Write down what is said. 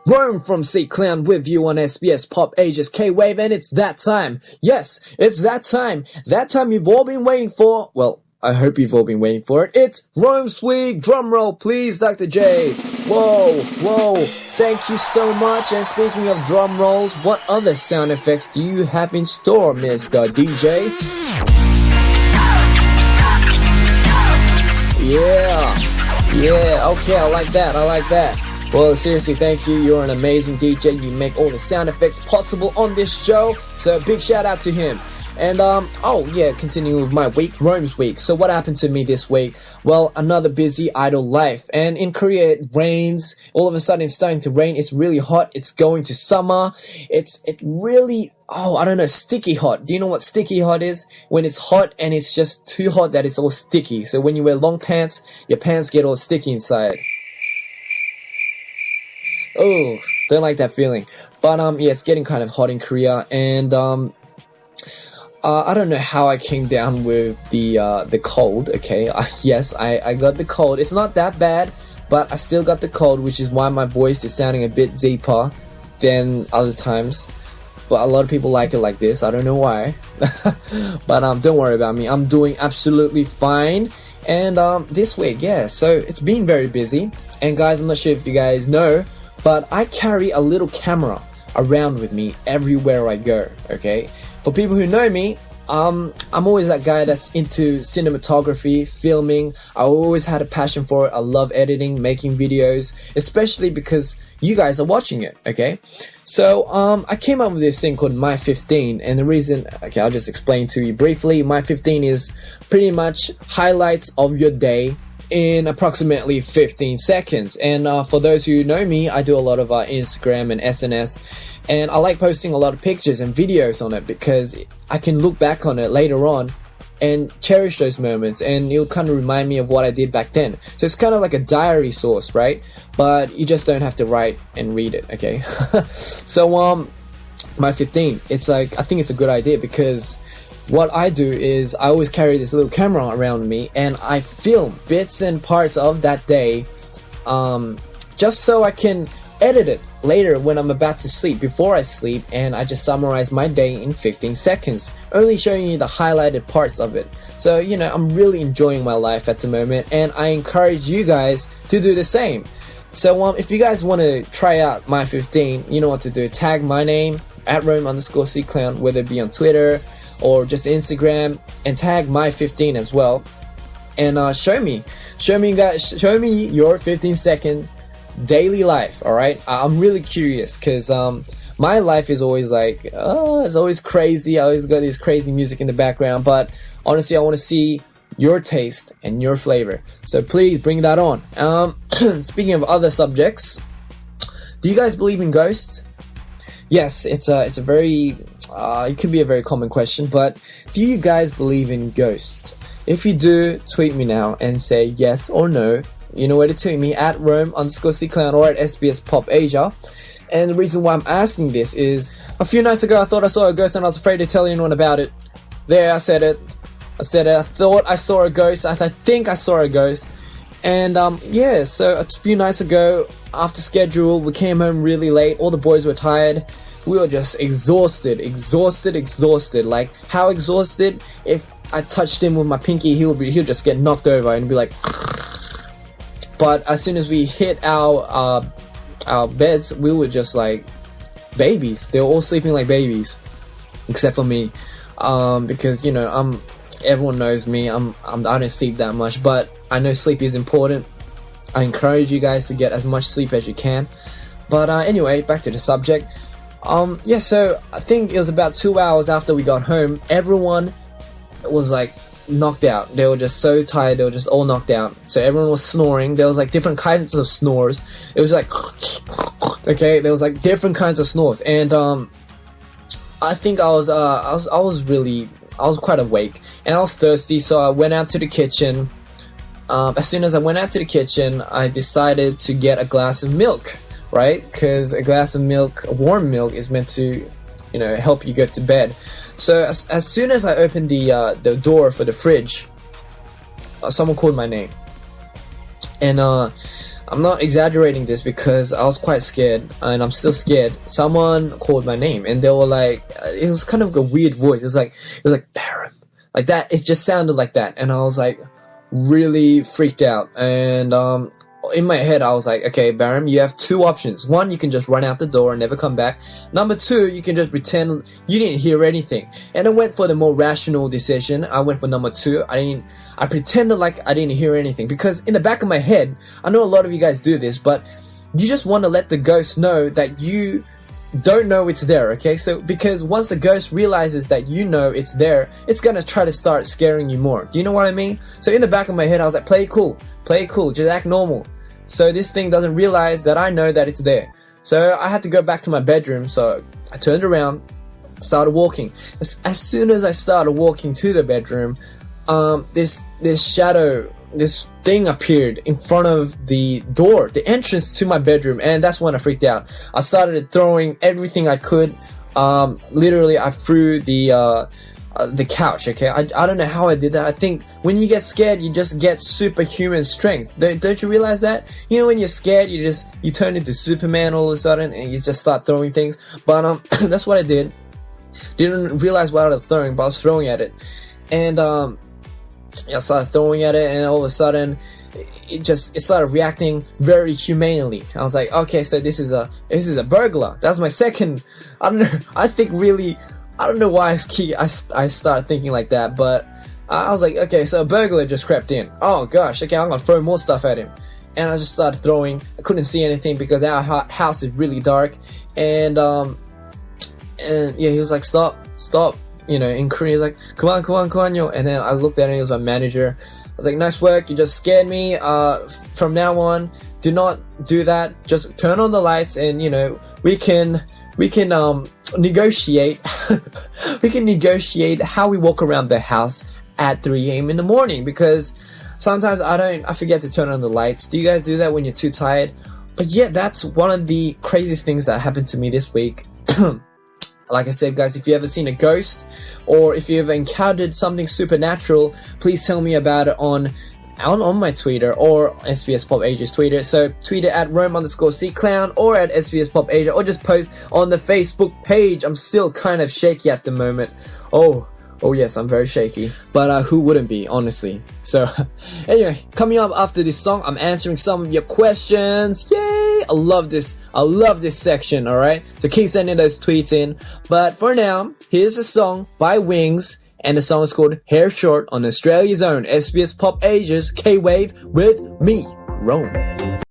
Rome from Sea Clown with you on SBS PopAsia's K-Wave, and it's that time. Yes, it's that time. That time you've all been waiting for. Well, I hope you've all been waiting for it. It's Rome's Week. Drum roll, please, Dr. J. Whoa, whoa. Thank you so much. And speaking of drum rolls, what other sound effects do you have in store, Mr. DJ? Yeah, okay, I like that. Well, seriously, thank you. You're an amazing DJ. You make all the sound effects possible on this show. So big shout out to him. And continuing with my week, Rome's week. So what happened to me this week? Well, another busy, idle life. And in Korea, it rains. All of a sudden, it's starting to rain. It's really hot. It's going to summer. It's really, sticky hot. Do you know what sticky hot is? When it's hot and it's just too hot that it's all sticky. So when you wear long pants, your pants get all sticky inside. Oh, don't like that feeling. But it's getting kind of hot in Korea, and I don't know how I came down with the cold. Okay, yes, I got the cold. It's not that bad, but I still got the cold, which is why my voice is sounding a bit deeper than other times. But a lot of people like it like this. I don't know why. But don't worry about me. I'm doing absolutely fine. And this week, so it's been very busy. And guys, I'm not sure if you guys know, but I carry a little camera around with me everywhere I go, okay? For people who know me, I'm always that guy that's into cinematography, filming. I always had a passion for it. I love editing, making videos, especially because you guys are watching it, okay? So, I came up with this thing called My15, and the reason, okay, I'll just explain to you briefly. My15 is pretty much highlights of your day in approximately 15 seconds. And for those who know me, I do a lot of Instagram and SNS, and I like posting a lot of pictures and videos on it because I can look back on it later on and cherish those moments, and it'll kind of remind me of what I did back then. So it's kind of like a diary source, right? But you just don't have to write and read it, okay? So My15, it's like, I think it's a good idea because what I do is I always carry this little camera around me, and I film bits and parts of that day, just so I can edit it later when I'm about to sleep, before I sleep, and I just summarize my day in 15 seconds, only showing you the highlighted parts of it. So, I'm really enjoying my life at the moment, and I encourage you guys to do the same. So, if you guys want to try out My15, you know what to do. Tag my name, @Rome_CClown, whether it be on Twitter or just Instagram, and tag My15 as well, and show me your 15-second daily life. All right, I'm really curious because my life is always like, it's always crazy. I always got this crazy music in the background, but honestly, I want to see your taste and your flavor. So please bring that on. Speaking of other subjects, do you guys believe in ghosts? Yes, it's a very it could be a very common question, but do you guys believe in ghosts? If you do, tweet me now and say yes or no. You know where to tweet me, @Rome_CClown or @SBS PopAsia. And the reason why I'm asking this is, a few nights ago I thought I saw a ghost and I was afraid to tell anyone about it. There, I said it. I thought I saw a ghost. I think I saw a ghost. And so a few nights ago, after schedule, we came home really late. All the boys were tired. We were just exhausted. Like, how exhausted? If I touched him with my pinky, he'll just get knocked over and be like. But as soon as we hit our beds, we were just like babies. They were all sleeping like babies, except for me, because everyone knows me. I don't sleep that much, but I know sleep is important. I encourage you guys to get as much sleep as you can. But anyway, back to the subject. So I think it was about 2 hours after we got home, everyone was like knocked out. They were just so tired. They were just all knocked out. So everyone was snoring. There was like different kinds of snores. It was like, okay, there was like different kinds of snores. And I think I was quite awake, and I was thirsty. So I went out to the kitchen. As soon as I went out to the kitchen, I decided to get a glass of milk, right? Because a glass of milk, warm milk, is meant to, help you get to bed. So as soon as I opened the door for the fridge, someone called my name, and I'm not exaggerating this because I was quite scared, and I'm still scared. Someone called my name, and they were like, it was kind of a weird voice. It was like Baron, like that. It just sounded like that, and I was like really freaked out. And in my head, I was like, okay, Baron, you have two options. One, you can just run out the door and never come back. Number two, you can just pretend you didn't hear anything. And I went for the more rational decision. I went for number two. I pretended like I didn't hear anything, because in the back of my head, I know a lot of you guys do this, but you just want to let the ghost know that you don't know it's there, okay? So, because once the ghost realizes that you know it's there, it's gonna try to start scaring you more. Do you know what I mean? So in the back of my head, I was like, play it cool, just act normal. So this thing doesn't realize that I know that it's there. So I had to go back to my bedroom, so I turned around, started walking. As soon as I started walking to the bedroom, this shadow, this thing appeared in front of the door, the entrance to my bedroom, and that's when I freaked out. I started throwing everything I could. Literally, I threw the couch. Okay, I don't know how I did that. I think when you get scared, you just get superhuman strength. Don't you realize that? You know, when you're scared, you turn into Superman all of a sudden, and you just start throwing things. But that's what I did. Didn't realize what I was throwing, but I was throwing at it, and I started throwing at it, and all of a sudden it started reacting very humanely. I was like, okay, so this is a burglar. That's my second. I don't know. I don't know why I started thinking like that, but I was like, okay, so a burglar just crept in. Oh gosh, okay, I'm gonna throw more stuff at him. And I just started throwing. I couldn't see anything because our house is really dark. And yeah, he was like, stop. You know, in Korean, he's like, come on, yo. And then I looked at him, he was my manager. I was like, nice work, you just scared me. From now on, do not do that. Just turn on the lights, and you know, we can negotiate. We can negotiate how we walk around the house at 3 a.m. in the morning, because sometimes I forget to turn on the lights. Do you guys do that when you're too tired? But yeah, that's one of the craziest things that happened to me this week. Like I said, guys, if you ever seen a ghost, or if you ever encountered something supernatural, please tell me about it on my Twitter, or SBS PopAsia's Twitter. So tweet it at Rome_CClown, or at SBS PopAsia, or just post on the Facebook page. I'm still kind of shaky at the moment. Oh yes, I'm very shaky. But who wouldn't be, honestly? So anyway, coming up after this song, I'm answering some of your questions. Yay! I love this section, alright? So keep sending those tweets in. But for now, here's a song by Wings, and the song is called Hair Short on Australia's own SBS PopAsia's K-Wave with me, Rome.